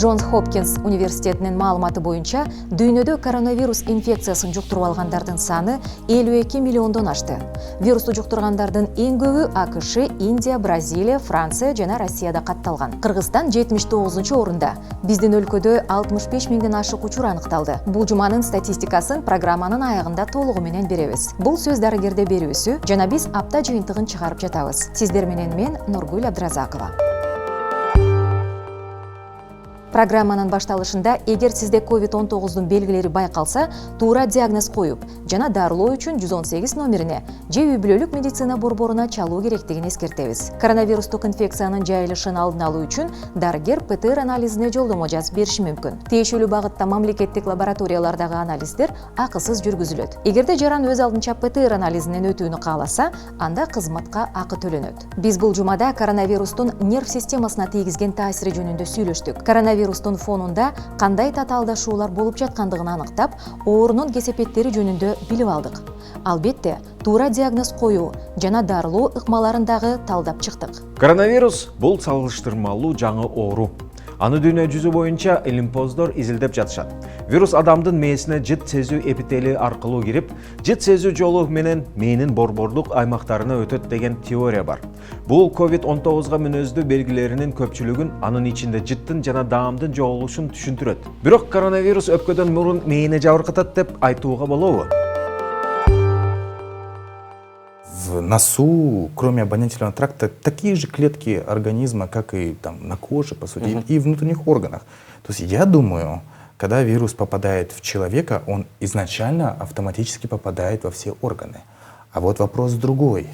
Джонс Хопкинс университетинин маалыматы боюнча дүйнөдө коронавирус инфекциясын жуктуруп алгандардын саны 52 миллиондон ашты. Вирусту жуктургандардын эң көбү АКШ, Индия, Бразилия, Франция жана Россияда катталган. Кыргызстан 79-орунда. Биздин өлкөдө 65 миңден ашык учур аныкталды. Бул жуманын статистикасын программанын аягында толугу менен беребиз. Бул сөз дарыгерде берүүсү жана биз апта жыйынтыгын чыгарып жатабыз. Сиздер менен мен Нургүл Абдразакова. Программанын башталышында эгер сизде COVID-19 белгилери байкалса, туура диагноз коюп, жана дарылоо үчүн 118 номерине же үй бүлөлүк медицина борборуна чалуу керектигин эскертебиз. Коронавирустук инфекциянын жайылышын алдын алуу үчүн дарыгер ПТР анализине жолдомо жазып бериши мүмкүн. Тиешелүү багытта мамлекеттик лабораториялардагы анализдер акысыз жүргүзүлөт. Эгерде жаран өз алдынча ПТР анализинен өтүүнү кааласа, анда кызматка акы төлөнөт. Биз бул жумада коронавирустун нерв системасына тийгизген таасири жөнүндө сүйлөштүк. Коронавирустун фонунда кандай татаалдашуулар болуп жаткандыгын аныктап, оорунун кесепеттери жөнүндө билип алдык. Албетте, туура диагноз коюу жана дарылоо ыкмаларын дагы талдап чыктык. Коронавирус бул салыштырмалуу жаңы оору. Аны дүйнө жүзү боюнча илимпоздор изилдеп жатышат. Вирус адамдын мээсине жыт сезүү эпители аркылуу кирип, жыт сезүү жолу менен мээнин борборлук аймактарына өтөт деген теория бар. Бул COVID-19 мүнөздүү белгилеринин көпчүлүгүн, анын ичинде жыттын жана даамдын жоголушун түшүндүрөт. Бирок коронавирус өпкөдөн мурун мээни жабыркатат деп айтууга болобу? В носу, кроме обонятельного тракта, такие же клетки организма, как и там, на коже, по сути, и внутренних органах. То есть я думаю, когда вирус попадает в человека, он изначально автоматически попадает во все органы. А вот вопрос другой.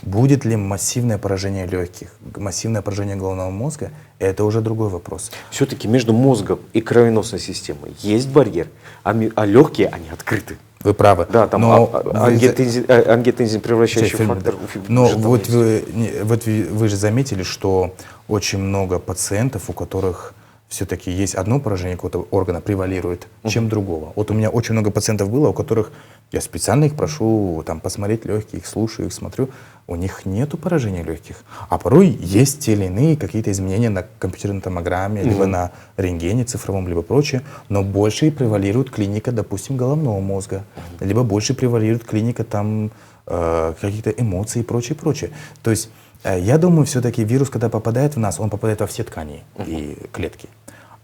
Будет ли массивное поражение легких, массивное поражение головного мозга, это уже другой вопрос. Все-таки между мозгом и кровеносной системой есть барьер, а легкие, они открыты. Вы правы. Да, там ангиотензин превращающий фактор. Но вот вы же заметили, что очень много пациентов, у которых все-таки есть одно поражение какого-то органа, превалирует, чем другого. Вот у меня очень много пациентов было, у которых я специально их прошу там, посмотреть легкие, их слушаю, их смотрю, у них нету поражения легких. А порой есть те или иные какие-то изменения на компьютерной томограмме, либо на рентгене цифровом, либо прочее, но больше превалирует клиника, допустим, головного мозга, либо больше превалирует клиника там каких-то эмоций и прочее, прочее. То есть я думаю, все-таки вирус, когда попадает в нас, он попадает во все ткани и клетки.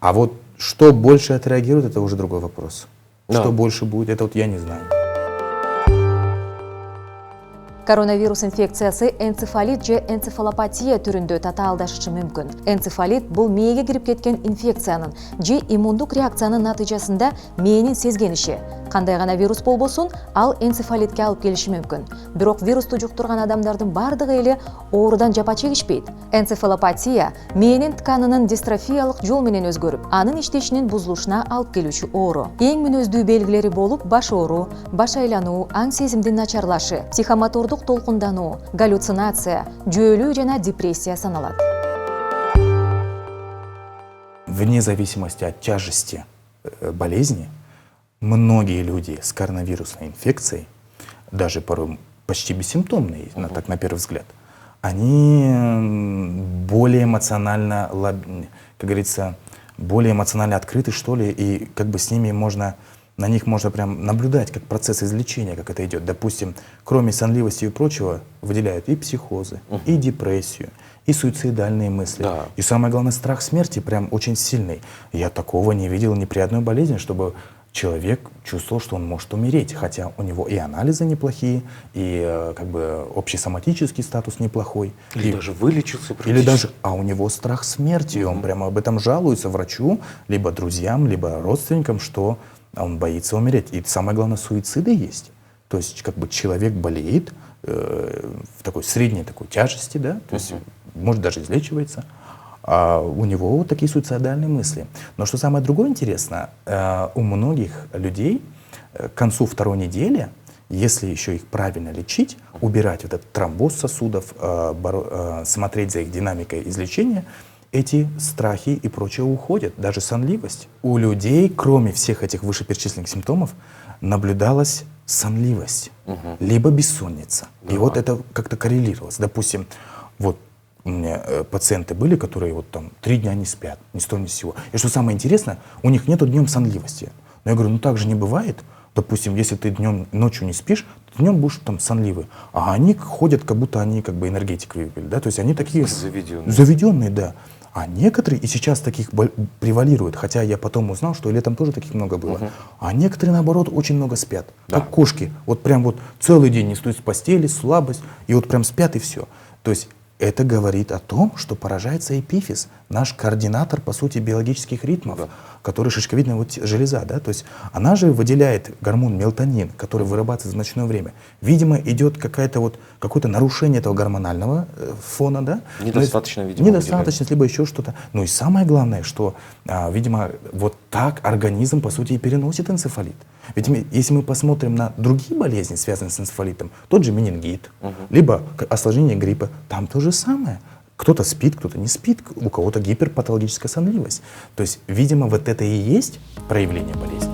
А вот что больше отреагирует, это уже другой вопрос. Что больше будет, это вот я не знаю. Коронавирус инфекциясы энцефалит же энцефалопатия түрүндө татаалдашышы мүмкүн. Энцефалит бул мээге кирип кеткен инфекциянын же иммундук реакциянын натыйжасында мээнин сезгениши. Кандай гана вирус болбосун, ал энцефалитке алып келиши мүмкүн. Бирок вирусту жуктурган адамдардын бардыгы эле оорудан жапа чегишпейт. Энцефалопатия мээнин тканынын дистрофиялык жол менен өзгөрүп, анын иштешинин бузулушуна алып келүүчү оору. Эң мүнөздүү белгилери болуп баш оору, баш айлануу, аң сезимдин начарлашы, психомотордук толкундануу, галлюцинация, жөөлүү жана депрессия саналат. Вне зависимости от тяжести болезни, многие люди с коронавирусной инфекцией, даже порой почти бессимптомные, так на первый взгляд, они более эмоционально, как говорится, более эмоционально открыты, что ли, и как бы с ними можно, на них можно прям наблюдать, как процесс излечения, как это идет. Допустим, кроме сонливости и прочего, выделяют и психозы, и депрессию, и суицидальные мысли. Да. И самое главное, страх смерти прям очень сильный. Я такого не видел ни при одной болезни, чтобы человек чувствовал, что он может умереть, хотя у него и анализы неплохие, и как бы общесоматический статус неплохой. Или даже вылечился. Или даже, а у него страх смерти, он прямо об этом жалуется врачу, либо друзьям, либо родственникам, что он боится умереть. И самое главное, суициды есть. То есть как бы человек болеет в такой средней такой тяжести, да, то есть может даже излечивается, а у него вот такие суицидальные мысли. Но что самое другое интересно, у многих людей к концу второй недели, если еще их правильно лечить, убирать вот этот тромбоз сосудов, смотреть за их динамикой излечения, эти страхи и прочее уходят, даже сонливость. У людей, кроме всех этих вышеперечисленных симптомов, наблюдалась сонливость, либо бессонница. И вот это как-то коррелировалось. Допустим, вот У меня пациенты были, которые вот там 3 дня не спят, ни с того ни с сего. И что самое интересное, у них нету днем сонливости. Но я говорю, ну так же не бывает. Допустим, если ты днем, ночью не спишь, то днем будешь там сонливый. А они ходят, как будто они как бы энергетик выпили, да, то есть они такие заведенные, да. А некоторые, и сейчас таких превалируют, хотя я потом узнал, что летом тоже таких много было, а некоторые, наоборот, очень много спят, как кошки. Вот прям вот целый день не встают с постели, слабость, и вот прям спят и все. То есть это говорит о том, что поражается эпифиз, наш координатор, по сути, биологических ритмов, который шишковидная вот железа, да, то есть она же выделяет гормон мелатонин, который вырабатывается в ночное время. Видимо, идет какое-то нарушение этого гормонального фона, да. Недостаточно, видимо. Недостаточно, либо еще что-то. Ну и самое главное, что, видимо, вот так организм, по сути, и переносит энцефалит. Ведь если мы посмотрим на другие болезни, связанные с энцефалитом, тот же менингит, либо осложнение гриппа, там то же самое. Кто-то спит, кто-то не спит, у кого-то гиперпатологическая сонливость. То есть, видимо, вот это и есть проявление болезни.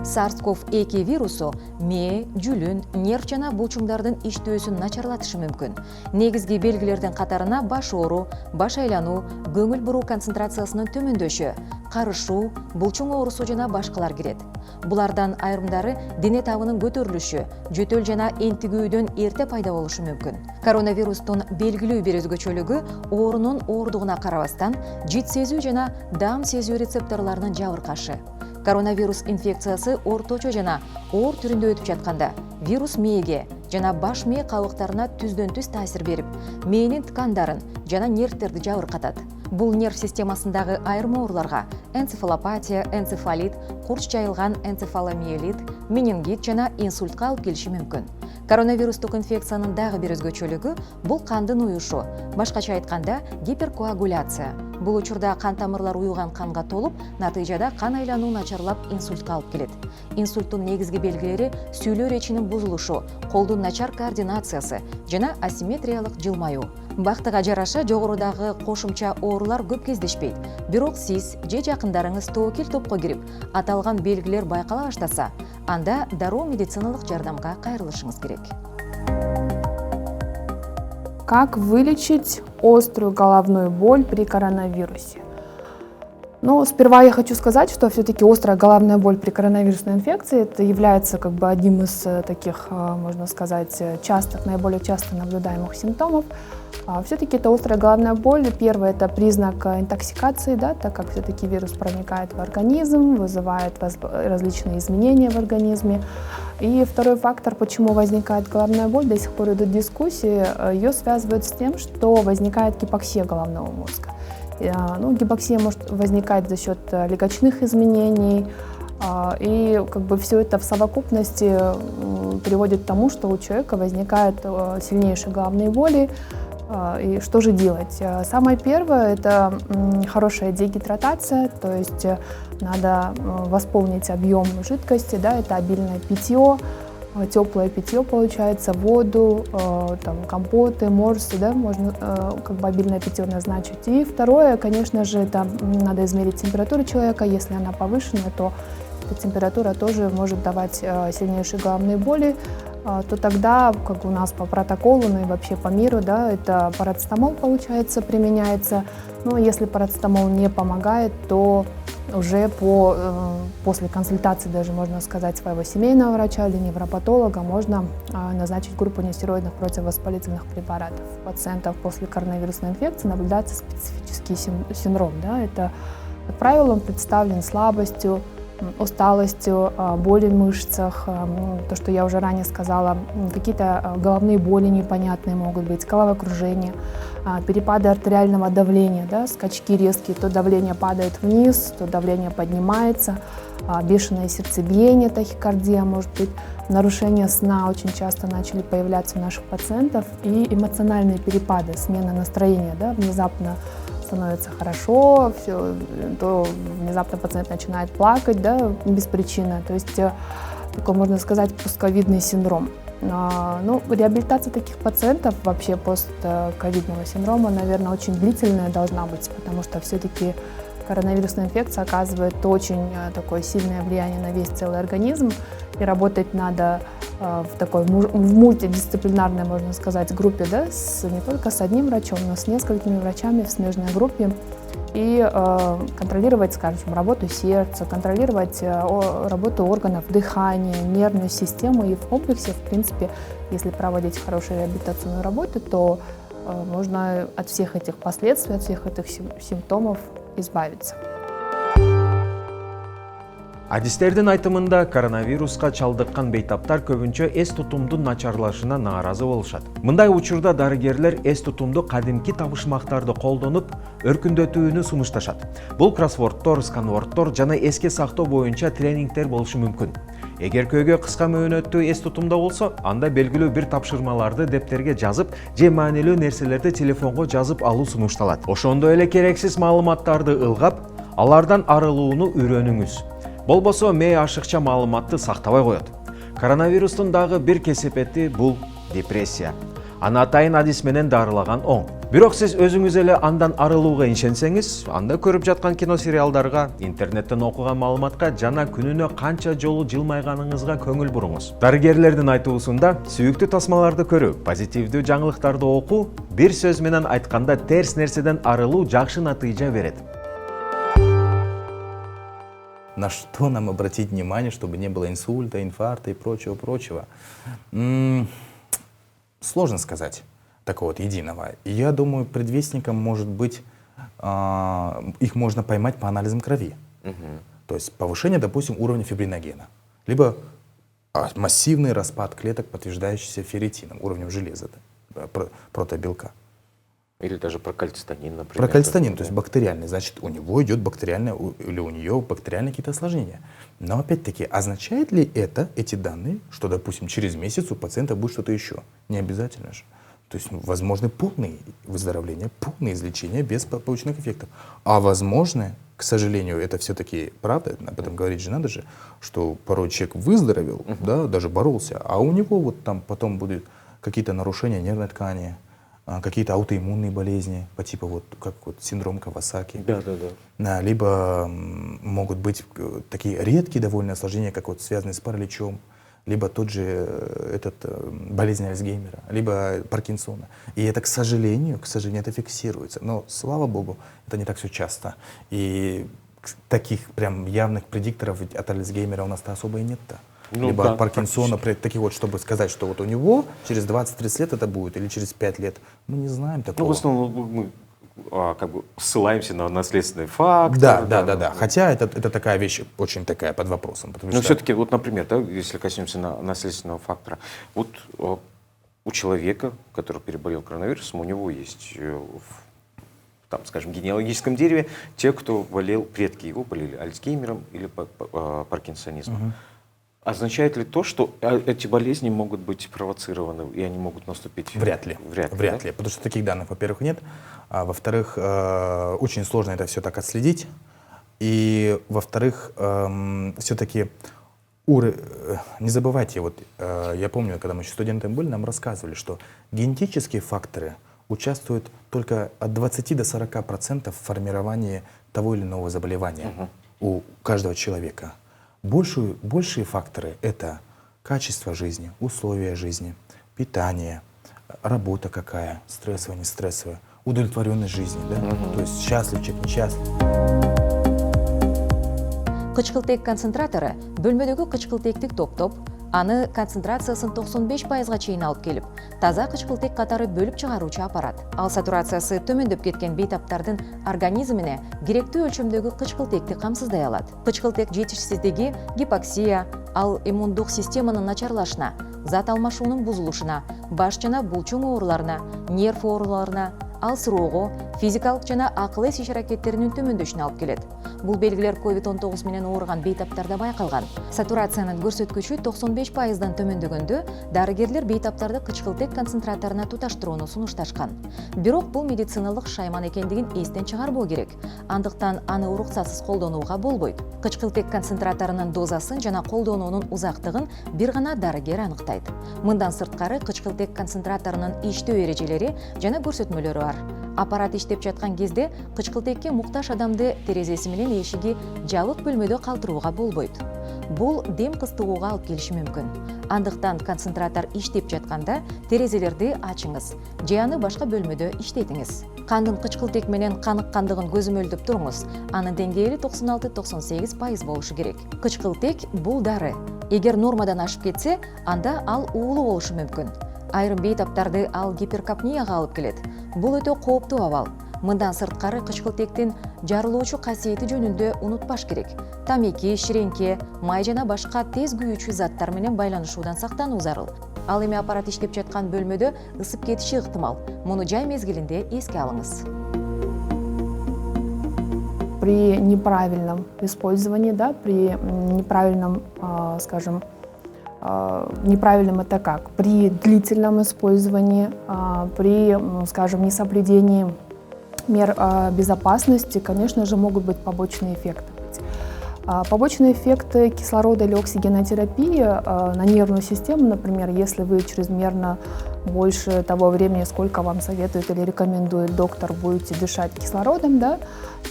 SARS-CoV-2 вирусу мээ, жүлүн, нерв жана булчуңдардын иштөөсүн начарлатышы мүмкүн. Негизги белгилердин катарына баш оору, баш айлануу, көңүл буруу концентрациясынын төмөндөшү, карышуу, булчуң оорусу жана башкалар кирет. Булардан айрымдары дене табынын көтөрүлүшү, жөтөл жана энтигүүдөн эрте пайда болушу мүмкүн. Коронавирустун белгилүү бир өзгөчөлүгү оорунун ооругуна карабастан жит сезүү жана даам сезүү рецепторлорунун жабыркашы. Коронавирус инфекциясы орточо жана оор түрүндө өтүп жатканда вирус мээге жана баш мээ кабыктарына түздөн түз таасир берип, мээнин ткандарын жана нервтерди жабыркатат. Бул нерв системасындагы айрым ооруларга энцефалопатия, энцефалит, курч жайылган энцефаломиелит, менингит жана инсультка алып келиши мүмкүн. Коронавирустук инфекциянын дагы бир өзгөчөлүгү бул кандын уюшу, башкача айтканда гиперкоагуляция. Бул учурда кан тамырлар уюган канга толуп, натыйжада кан айлануу начарлап инсультка алып келет. Инсульттун негизги белгилери сүйлөө речинин бузулушу, колдун начар координациясы жана асимметриялык жылмаюу. Бактыга жараша жогорудагы кошумча оорулар көп кездешпейт. Бирок сиз же жакындарыңыз тоокел топко кирип, аталган белгилер байкала баштаса, анда дароо медициналык жардамга кайрылышыңыз керек. Как вылечить острую головную боль при коронавирусе? Ну, сперва я хочу сказать, что все-таки острая головная боль при коронавирусной инфекции это является как бы одним из таких, можно сказать, наиболее часто наблюдаемых симптомов. Все-таки это острая головная боль. Первый это признак интоксикации, да, так как все-таки вирус проникает в организм, вызывает различные изменения в организме. И второй фактор, почему возникает головная боль, до сих пор идут дискуссии, ее связывают с тем, что возникает гипоксия головного мозга. Гипоксия может возникать за счет легочных изменений, и как бы все это в совокупности приводит к тому, что у человека возникают сильнейшие головные боли. И что же делать? Самое первое – это хорошая дегидратация, то есть надо восполнить объем жидкости, да, это обильное питье, теплое питье получается, воду, там, компоты, морсы, да, можно как бы обильное питье назначить. И второе, конечно же, это надо измерить температуру человека, если она повышена, то эта температура тоже может давать сильнейшие головные боли, то тогда, как у нас по протоколу, ну и вообще по миру, да, это парацетамол, получается, применяется. Но если парацетамол не помогает, то уже после консультации, даже можно сказать, своего семейного врача или невропатолога, можно назначить группу нестероидных противовоспалительных препаратов. У пациентов после коронавирусной инфекции наблюдается специфический синдром. Да, это, как правило, он представлен слабостью, усталостью, боли в мышцах, то, что я уже ранее сказала, какие-то головные боли непонятные могут быть, головокружение, перепады артериального давления, да, скачки резкие, то давление падает вниз, то давление поднимается, бешеное сердцебиение, тахикардия может быть, нарушения сна очень часто начали появляться у наших пациентов, и эмоциональные перепады, смена настроения, да, внезапно становится хорошо, то внезапно пациент начинает плакать, да, без причины. То есть, такой, можно сказать, постковидный синдром. Реабилитация таких пациентов вообще постковидного синдрома, наверное, очень длительная должна быть, потому что все-таки коронавирусная инфекция оказывает очень такое сильное влияние на весь целый организм, и работать надо в такой в мультидисциплинарной, можно сказать, группе, да, не только с одним врачом, но с несколькими врачами в смежной группе, и контролировать, скажем, работу сердца, контролировать работу органов дыхания, нервную систему, и в комплексе, в принципе, если проводить хорошую реабилитационную работу, то можно от всех этих последствий, от всех этих симптомов избавиться. Адистердин айтымында коронавируска чалдыккан бейтаптар көбүнчө эс тутумдун начарлашына нааразы болушат. Мындай учурда дарыгерлер эс тутумду кадимки табышмактарды колдонуп, өркүндөтүүнү сунушташат. Бул кроссвордтор, сканвордтор жана эске сактоо боюнча тренингдер болушу мүмкүн. Эгер көйгө кыска мөөнөттүү эс тутумда болсо, анда белгилүү бир тапшырмаларды дептерге жазып, же маанилүү нерселерди телефонго жазып алуу сунушталат. Ошондой эле керексиз маалыматтарды ылгап, алардан арылууну үйрөнүңүз. Болбосо мээ ашыкча маалыматты сактабай коет. Коронавирустун дагы бир кесепети бул депрессия. Аны атайын адис менен дарылаган оң. Бирок сиз өзүңүз эле андан арылууга ишенсеңиз, анда көрүп жаткан киносериалдарга, интернеттен окуган маалыматка жана күнүнө канча жолу жылмайганыңызга көңүл буруңуз. Дарыгерлердин айтуусунда, сүйүктүү тасмаларды көрүү, позитивдүү жаңылыктарды окуу, бир сөз менен айтканда терс нерседен арылуу жакшы натыйжа берет. На что нам обратить внимание, чтобы не было инсульта, инфаркта и прочего-прочего? Сложно сказать такого вот единого. Я думаю, предвестником может быть, их можно поймать по анализам крови. То есть повышение, допустим, уровня фибриногена. Либо массивный распад клеток, подтверждающийся ферритином, уровнем железа, протобелка. Или даже прокальцитонин, например. Прокальцитонин, то есть бактериальный, значит, у него идет бактериальное, или у нее бактериальные какие-то осложнения. Но опять-таки, означает ли это, эти данные, что, допустим, через месяц у пациента будет что-то еще? Не обязательно же. То есть возможны полные выздоровления, полное излечение без побочных эффектов. А возможно, к сожалению, это все-таки правда, об этом говорить же надо же, что порой человек выздоровел, да, даже боролся, а у него вот там потом будут какие-то нарушения нервной ткани, какие-то аутоиммунные болезни по типу вот как вот синдром Кавасаки. Да. Либо могут быть такие редкие довольно осложнения, как вот связанные с параличом, либо тот же болезнь Альцгеймера, либо Паркинсона. И это, к сожалению, это фиксируется. Но, слава богу, это не так все часто. И таких прям явных предикторов от Альцгеймера у нас-то особо и нет-то. Ну, либо да, от Паркинсона, такие вот, чтобы сказать, что вот у него через 20-30 лет это будет, или через 5 лет, мы не знаем такого. Ну, в основном мы как бы ссылаемся на наследственный фактор. Да. Хотя это такая вещь очень такая под вопросом. Но все-таки, вот, например, да, если коснемся наследственного фактора, вот у человека, который переболел коронавирусом, у него есть там, скажем, в генеалогическом дереве те, кто болел, предки его болели Альцгеймером или паркинсонизмом. Означает ли то, что эти болезни могут быть провоцированы и они могут наступить? Вряд ли. Потому что таких данных, во-первых, нет. А во-вторых, очень сложно это все так отследить. И, во-вторых, все-таки не забывайте, вот я помню, когда мы еще студентами были, нам рассказывали, что генетические факторы участвуют только от 20 до 40% в формировании того или иного заболевания у каждого человека. Большие факторы — это качество жизни, условия жизни, питание, работа какая, стрессовая, не стрессовая, удовлетворенность жизни, да? То есть счастлив человек, несчастлив. Кычкылтек концентраторы бөлмөдөгү кычкылтекти топтоп, аны концентрациясын 95%га чейин алып келип, таза кычкылтек катары бөлүп чыгаруучу аппарат. Ал сатурациясы төмөндөп кеткен бейтаптардын организмине керектүү өлчөмдөгү кычкылтекти камсыздай алат. Кычкылтек жетишсиздиги гипоксия, ал иммундук системанын начарлашына, зат алмашуунун бузулушуна, баш жана булчуң ооруларына, нерв ооруларына, алсыроого, физикалык жана акыл эс иш-аракеттеринин төмөндөшүнө алып келет. Бул белгилер COVID-19 менен ооруган бейтаптарда байкалган. Сатурациянын көрсөткүчү 95%дан төмөндөгөндө дарыгерлер бейтаптарды кычкылтек концентраторуна туташтырууну сунушташкан. Бирок бул медициналык шайман экендигин эстен чыгарбоо керек. Андыктан аны уруксатсыз колдонууга болбойт. Кычкылтек концентраторунун дозасын жана колдонуунун узактыгын бир гана дарыгер аныктайт. Мындан сырткары кычкылтек концентраторунун иштөө эрежелери жана көрсөтмөлөрү бар. Аппарат иштеп жаткан кезде кычкылтекке муктаж адамды терезеси менен эшиги жабык бөлмөдө калтырууга болбойт. Бул дем кыстыгууга алып келиши мүмкүн. Андыктан концентратор иштеп жатканда терезелерди ачыңыз же аны башка бөлмөдө иштетиңиз. Кандын кычкылтек менен каныккандыгын көзөмөлдөп туруңуз. Анын деңгээли 96-98% болушу керек. Кычкылтек бул дары. Эгер нормадан ашып кетсе, анда ал уулуу болушу мүмкүн. Айрым бейтаптарды ал гиперкапнияга алып келет. Бул өтө кооптуу абал. Мындан сырткары кычкылтектин жарылуучу касиети жөнүндө унутпаш керек. Тамеки, ширеңке, май жана башка тез күйүүчү заттар менен байланышуудан сактануу зарыл. Ал эми аппарат иштеп жаткан бөлмөдө ысып кетиши ыктымал. Муну жай мезгилинде эске алыңыз. При неправильном использовании, да, при неправильном, скажем, неправильном это как? При длительном использовании, при, скажем, несоблюдении мер безопасности, конечно же, могут быть побочные эффекты. Побочные эффекты кислорода или оксигенотерапии на нервную систему, например, если вы чрезмерно больше того времени, сколько вам советует или рекомендует доктор, будете дышать кислородом, да,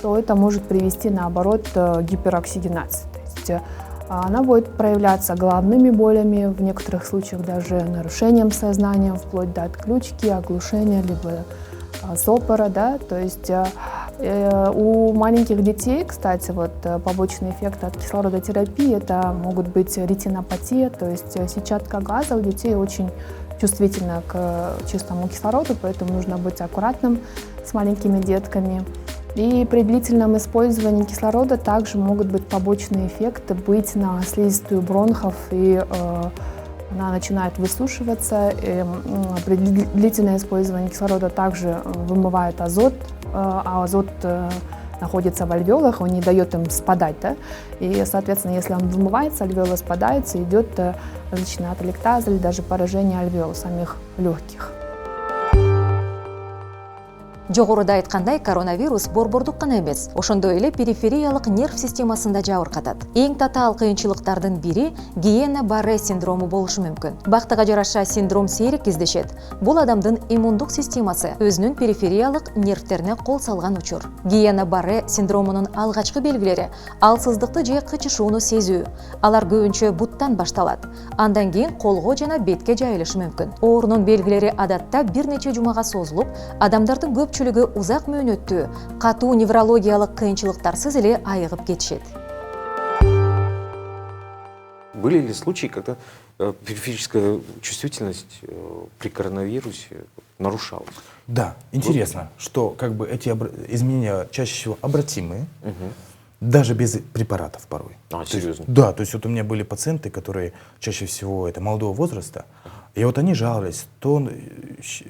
то это может привести, наоборот, к гипероксигенации. То есть она будет проявляться головными болями, в некоторых случаях даже нарушением сознания, вплоть до отключки, оглушения, либо зопора, да, то есть у маленьких детей, кстати, вот побочный эффект от кислородотерапии, это могут быть ретинопатия, то есть сетчатка глаза у детей очень чувствительна к чистому кислороду, поэтому нужно быть аккуратным с маленькими детками. И при длительном использовании кислорода также могут быть побочные эффекты, быть на слизистую бронхов, и она начинает высушиваться. И при длительном использовании кислорода также вымывает азот, а азот находится в альвеолах, он не дает им спадать, да? И, соответственно, если он вымывается, альвеола спадается, идет различная ателектаза или даже поражение альвеол самих легких. Жогоруда айткандай, коронавирус борбордук гана эмес, ошондой эле перифериялык нерв системасында жабыркатат. Эң татаал кыйынчылыктардын бири Гиена-Барре синдрому болушу мүмкүн. Бактыга жараша синдром сейрек кездешет. Бул адамдын иммундук системасы өзүнүн перифериялык нервтерине кол салган учур. Гиена-Барре синдромунун алгачкы белгилери алсыздыкты же кычышууну сезүү. Алар көбүнчө буттан башталат. Андан кийин колго жана бетке жайылышы мүмкүн. Оорунун белгилери адатта бир нече жумага созулуп, адамдардын көпчүлүгү узак мөөнөттүү, катуу неврологиялык кыйынчылыктарсыз эле айыгып кетишет. Были ли случаи, когда периферическая чувствительность при коронавирусе нарушалась? Да, интересно, что как бы эти изменения чаще всего обратимые, даже без препаратов порой. Серьезно? Да, то есть вот у меня были пациенты, которые чаще всего это молодого возраста, и вот они жаловались, то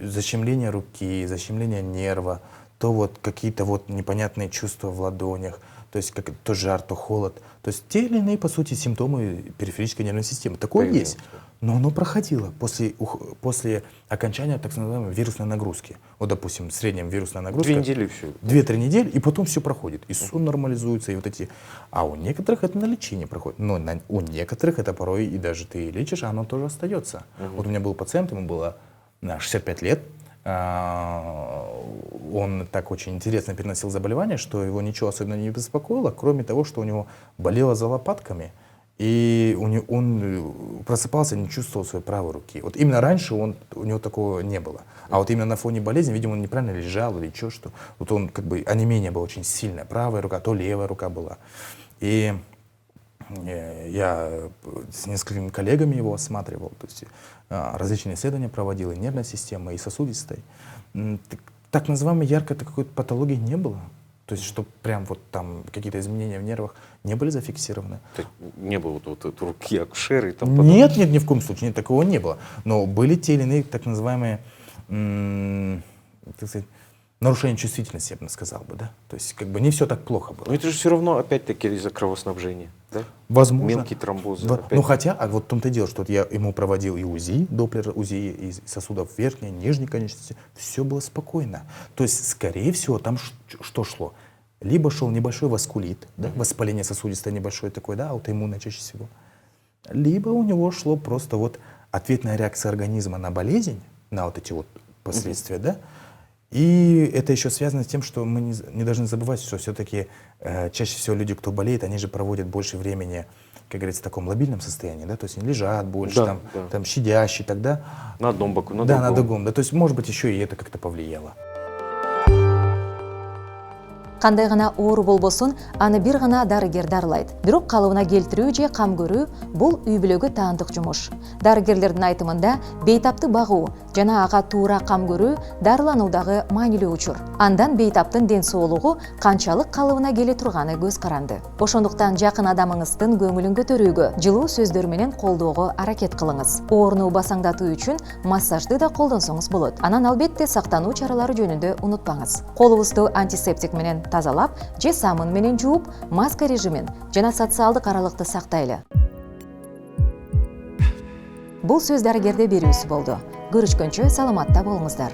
защемление руки, защемление нерва, то вот какие-то вот непонятные чувства в ладонях, то есть как то жар, то холод. То есть те или иные, по сути, симптомы периферической нервной системы. Такое есть. Но оно проходило после окончания так называемой вирусной нагрузки. Вот, допустим, средняя вирусная нагрузка. 2 недели все. 2-3 недели, и потом все проходит. И сон нормализуется, и вот эти... А у некоторых это на лечение проходит. Но у некоторых это порой и даже ты лечишь, а оно тоже остается. Вот у меня был пациент, ему было 65 лет. Он так очень интересно переносил заболевание, что его ничего особенно не беспокоило, кроме того, что у него болело за лопатками, и он просыпался и не чувствовал своей правой руки. Вот именно раньше у него такого не было. А вот именно на фоне болезни, видимо, он неправильно лежал или что. Вот он как бы онемение было очень сильное. Правая рука, то левая рука была. И я с несколькими коллегами его осматривал, то есть различные исследования проводил, и нервной системы, и сосудистой. Так называемой яркой какой-то патологии не было. То есть, что прям вот там какие-то изменения в нервах не были зафиксированы. Не было вот руки акушеры и там потом... Нет, ни в коем случае, такого не было. Но были те или иные так называемые, так сказать, нарушение чувствительности, я бы сказал бы, да. То есть, как бы не все так плохо было. Но это же все равно, опять-таки, из-за кровоснабжения, да? Возможно. Мелкие тромбозы. Ну, хотя, вот в том-то и дело, что вот я ему проводил и УЗИ, доплер УЗИ, и сосудов верхней, нижней конечности, все было спокойно. То есть, скорее всего, там что шло? Либо шел небольшой васкулит, да, воспаление сосудистое небольшое такое, да, аутоиммунное чаще всего. Либо у него шло просто вот ответная реакция организма на болезнь, на вот эти вот последствия, да. И это еще связано с тем, что мы не должны забывать, что все-таки чаще всего люди, кто болеет, они же проводят больше времени, как говорится, в таком лобильном состоянии, да, то есть они лежат больше, Да, там, да. там щадящие тогда. На одном боку, на Да, другом. на другом, да, то есть может быть еще и это как-то повлияло. Кандай гана оору болбосун, аны бир гана дарыгер дарылайт. Бирок калыбына келтирүү же кам көрүү бул үй бүлөгө таандык жумуш. Дарыгерлердин айтымында бейтапты багуу жана ага туура кам көрүү дарылануудагы маанилүү учур. Андан бейтаптын ден соолугу канчалык калыбына келе турганы көз каранды. Ошондуктан жакын адамыңыздын көңүлүн көтөрүүгө, жылуу сөздөр менен колдоого аракет кылыңыз. Ооруну басаңдатуу үчүн массажды да колдонсоңуз болот. Анан албетте сактануу чаралары жөнүндө унутпаңыз. Колубузду антисептик менен тазалап, же самын менен жууп, маска режимин жана социалдык аралыкты сактайлы. Бул сөз дарыгерде берүүсү болду. Көрүшкөнчө саламатта болуңуздар.